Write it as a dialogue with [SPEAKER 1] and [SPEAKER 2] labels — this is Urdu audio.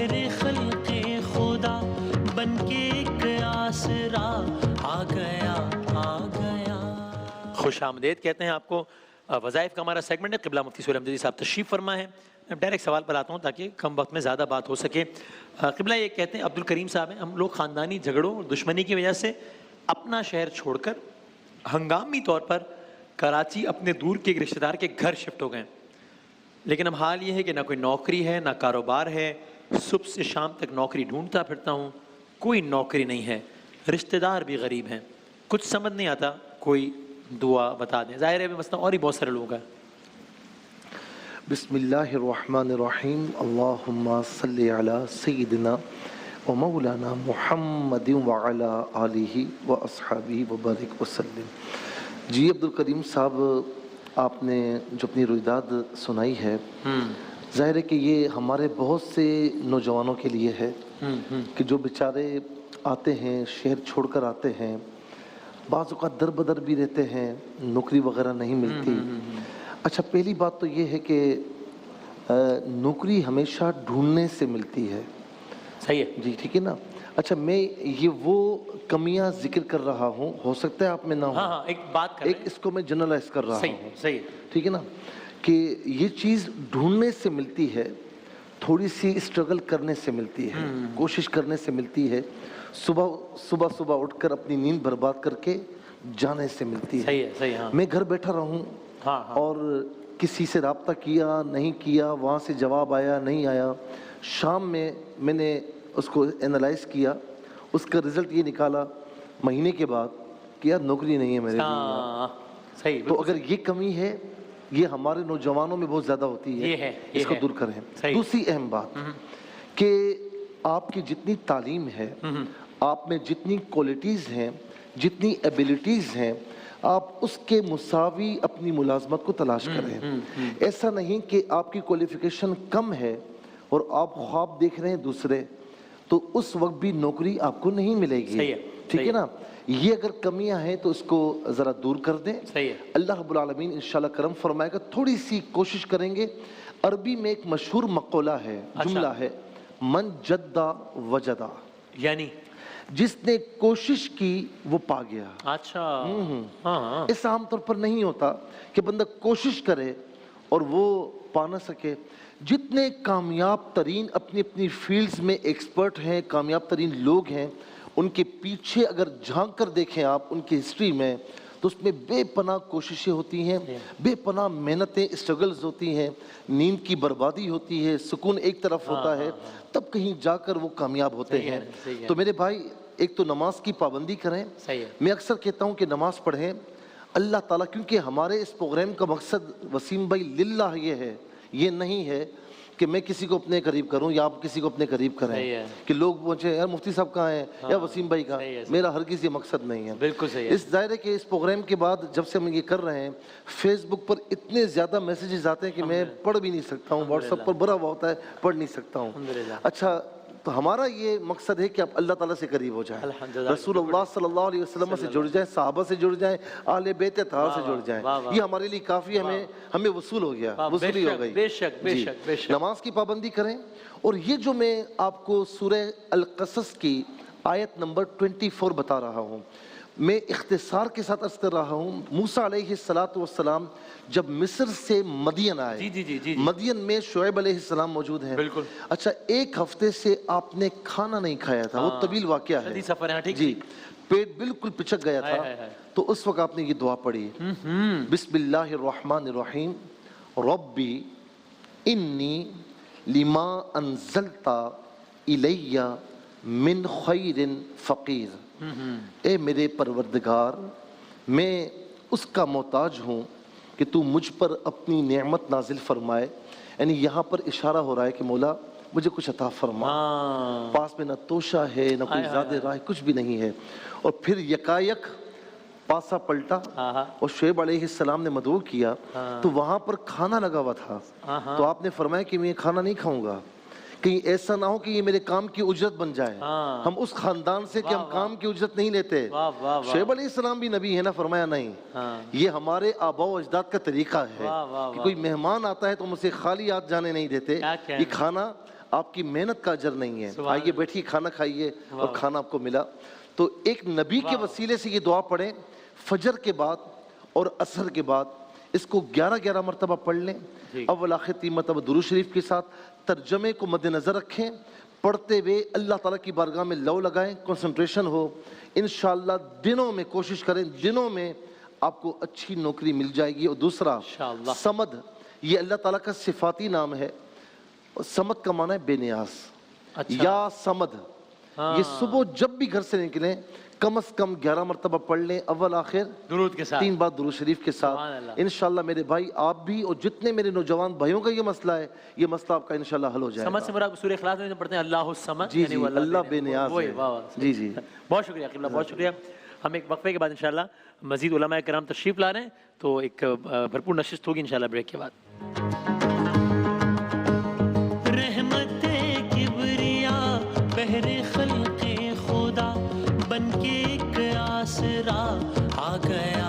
[SPEAKER 1] بہر خلق خدا بن کے ایک آسرا آ گیا آ گیا.
[SPEAKER 2] خوش آمدید کہتے ہیں آپ کو. وظائف کا ہمارا سیگمنٹ ہے. قبلہ مفتی سہیل احمدی صاحب تشریف فرما ہے. میں ڈائریکٹ سوال پر آتا ہوں تاکہ کم وقت میں زیادہ بات ہو سکے. قبلہ یہ کہتے ہیں عبد الکریم صاحب ہیں ہم لوگ خاندانی جھگڑوں اور دشمنی کی وجہ سے اپنا شہر چھوڑ کر ہنگامی طور پر کراچی اپنے دور کے ایک رشتہ دار کے گھر شفٹ ہو گئے. لیکن اب حال یہ ہے کہ نہ کوئی نوکری ہے نہ کاروبار ہے. صبح سے شام تک نوکری ڈھونڈتا پھرتا ہوں, کوئی نوکری نہیں ہے. رشتہ دار بھی غریب ہیں, کچھ سمجھ نہیں آتا, کوئی دعا بتا دیں. ظاہر ہے مسئلہ اور ہی بہت سارے لوگ ہیں.
[SPEAKER 3] بسم اللہ الرحمن الرحیم. اللہم صلی علی سیدنا و مولانا محمد وعلی آلہ و اصحابہ وبارک وسلم. جی عبد الکریم صاحب, آپ نے جو اپنی رویداد سنائی ہے, ظاہر ہے کہ یہ ہمارے بہت سے نوجوانوں کے لیے ہے کہ جو بیچارے آتے ہیں, شہر چھوڑ کر آتے ہیں, بعض اوقات در بدر بھی رہتے ہیں, نوکری وغیرہ نہیں ملتی. اچھا, پہلی بات تو یہ ہے کہ نوکری ہمیشہ ڈھونڈنے سے ملتی ہے.
[SPEAKER 2] صحیح ہے
[SPEAKER 3] جی ٹھیک ہے نا. اچھا, میں یہ وہ کمیاں ذکر کر رہا ہوں, ہو سکتا ہے آپ میں نہ ہو.
[SPEAKER 2] ہاں ایک بات کر
[SPEAKER 3] ایک اس کو میں جنرلائز کر رہا ہوں.
[SPEAKER 2] صحیح
[SPEAKER 3] ٹھیک ہے نا, کہ یہ چیز ڈھونڈنے سے ملتی ہے, تھوڑی سی اسٹرگل کرنے سے ملتی ہے, کوشش کرنے سے ملتی ہے, صبح اٹھ کر اپنی نیند برباد کر کے جانے سے ملتی ہے.
[SPEAKER 2] صحیح ہاں.
[SPEAKER 3] میں گھر بیٹھا رہوں اور کسی سے رابطہ کیا نہیں کیا, وہاں سے جواب آیا نہیں آیا, شام میں نے اس کو اینالائز کیا, اس کا رزلٹ یہ نکالا مہینے کے بعد کہ یار نوکری نہیں ہے میرے لیے.
[SPEAKER 2] صحیح.
[SPEAKER 3] تو اگر یہ کمی ہے, یہ ہمارے نوجوانوں میں بہت زیادہ ہوتی ہے, اس کو دور کریں. دوسری اہم بات کہ آپ کی جتنی تعلیم ہے, آپ میں جتنی کوالٹیز ہیں, جتنی ایبیلٹیز ہیں, آپ اس کے مساوی اپنی ملازمت کو تلاش کریں. ایسا نہیں کہ آپ کی کوالیفیکیشن کم ہے اور آپ خواب دیکھ رہے ہیں دوسرے, تو اس وقت بھی نوکری آپ کو نہیں ملے گی. ٹھیک ہے نا. یہ اگر کمیاں ہیں تو اس کو ذرا دور کر دیں. اللہ رب العالمین انشاءاللہ کرم فرمائے گا. تھوڑی سی کوشش کریں گے. عربی میں ایک مشہور مقولہ ہے, جملہ ہے, من جدہ وجدہ,
[SPEAKER 2] یعنی
[SPEAKER 3] جس نے کوشش کی وہ پا گیا.
[SPEAKER 2] اچھا,
[SPEAKER 3] اس عام طور پر نہیں ہوتا کہ بندہ کوشش کرے اور وہ پا نہ سکے. جتنے کامیاب ترین اپنی اپنی فیلڈز میں ایکسپرٹ ہیں, کامیاب ترین لوگ ہیں, ان کے پیچھے اگر جھانک کر دیکھیں آپ ان کی ہسٹری میں, تو اس میں بے پناہ کوششیں ہوتی ہیں, بے پناہ محنتیں, اسٹرگلز ہوتی ہیں, نیند کی بربادی ہوتی ہے, سکون ایک طرف ہوتا ہے, تب کہیں جا کر وہ کامیاب ہوتے ہیں. تو میرے بھائی, ایک تو نماز کی پابندی کریں. میں اکثر کہتا ہوں کہ نماز پڑھیں. اللہ تعالیٰ, کیونکہ ہمارے اس پروگرام کا مقصد وسیم بھائی للہ یہ ہے, یہ نہیں ہے کہ میں کسی کو اپنے قریب کروں یا آپ کسی کو اپنے قریب کریں کہ لوگ پوچھیں یار مفتی صاحب کہاں ہیں یا وسیم بھائی کہاں. میرا ہرگز یہ مقصد نہیں ہے.
[SPEAKER 2] بالکل صحیح.
[SPEAKER 3] اس دائرے کے اس پروگرام کے بعد جب سے ہم یہ کر رہے ہیں, فیس بک پر اتنے زیادہ میسیجز آتے ہیں کہ میں پڑھ بھی نہیں سکتا ہوں, واٹس ایپ پر بھرا ہوا ہوتا ہے, پڑھ نہیں سکتا ہوں. اچھا, تو ہمارا یہ مقصد ہے کہ آپ اللہ تعالیٰ سے قریب ہو جائیں, رسول اللہ صلی اللہ علیہ وسلم سے جڑ جائیں, صحابہ سے جڑ جائیں, اہل بیت اطہار سے جڑ جائیں. یہ ہمارے لیے کافی, ہمیں وصول ہو گیا, وصولی ہو گئی.
[SPEAKER 2] بے شک.
[SPEAKER 3] نماز کی پابندی کریں. اور یہ جو میں آپ کو سورہ القصص کی آیت نمبر 24 بتا رہا ہوں, میں اختصار کے ساتھ عرض کر رہا ہوں. موسیٰ علیہ السلام جب مصر سے مدین آئے, مدین میں شعیب علیہ السلام موجود ہیں. اچھا, ایک ہفتے سے آپ نے کھانا نہیں کھایا تھا, وہ طویل واقعہ ہے جی, پیٹ بالکل پچک گیا تھا. تو اس وقت آپ نے یہ دعا پڑھی, بسم اللہ الرحمن الرحیم, ربی انی لما انزلت الی من خیر فقیر. اے میرے پروردگار, میں اس کا محتاج ہوں کہ تو مجھ پر اپنی نعمت نازل فرمائے. یعنی یہاں پر اشارہ ہو رہا ہے کہ مولا مجھے کچھ عطا فرما. پاس میں نہ توشہ ہے, نہ کوئی زیادہ راہ, کچھ بھی نہیں ہے. اور پھر یکایک پاسا پلٹا اور شعیب علیہ السلام نے مدعو کیا, تو وہاں پر کھانا لگا ہوا تھا. تو آپ نے فرمایا کہ میں یہ کھانا نہیں کھاؤں گا, کہیں ایسا نہ ہو کہ یہ میرے کام کی اجرت بن جائے. ہم اس خاندان سے کہ ہم کام کی اجرت نہیں لیتے. شعیب علیہ السلام بھی نبی ہے نا, فرمایا نہیں, یہ ہمارے آباء و اجداد کا طریقہ ہے کہ کوئی مہمان آتا ہے تو ہم اسے خالی ہاتھ جانے نہیں دیتے. یہ کھانا آپ کی محنت کا اجر نہیں ہے.
[SPEAKER 2] سبحان
[SPEAKER 3] آئیے بیٹھیے, کھانا کھائیے, اور کھانا آپ کو ملا. تو ایک نبی کے وسیلے سے یہ دعا پڑھیں فجر کے بعد اور عصر کے بعد. اس کو 11 مرتبہ پڑھ لیں, اول آخر 3 مرتبہ درود شریف کے ساتھ. ترجمے کو مد نظر رکھیں, پڑھتے ہوئے اللہ تعالیٰ کی بارگاہ میں لو لگائیں, کنسنٹریشن ہو. انشاءاللہ دنوں میں کوشش کریں, دنوں میں آپ کو اچھی نوکری مل جائے گی. اور دوسرا سمد, یہ اللہ تعالیٰ کا صفاتی نام ہے. سمد کا معنی ہے بے نیاز. یا سمد, یہ صبح جب بھی گھر سے نکلیں کم از کم 11 مرتبہ پڑھ لیں, اول آخر
[SPEAKER 2] درود کے ساتھ,
[SPEAKER 3] 3 بار درود شریف کے ساتھ. انشاءاللہ میرے بھائی, آپ بھی اور جتنے میرے نوجوان بھائیوں کا یہ مسئلہ ہے, یہ مسئلہ آپ کا انشاءاللہ حل ہو جائے گا.
[SPEAKER 2] سمجھ سے مراد سورہ اخلاص میں پڑھتے ہیں اللہ الصمد,
[SPEAKER 3] جی جی, اللہ بے نیاز ہے. جی جی,
[SPEAKER 2] بہت شکریہ قبلہ, بہت شکریہ. ہم ایک وقفے کے بعد انشاءاللہ مزید علماء کرام تشریف لا رہے ہیں, تو ایک بھرپور نشست ہوگی انشاءاللہ بریک کے بعد.
[SPEAKER 1] رحمت کبریا بہر خلق خدا بن کے ایک آسرا آ گیا.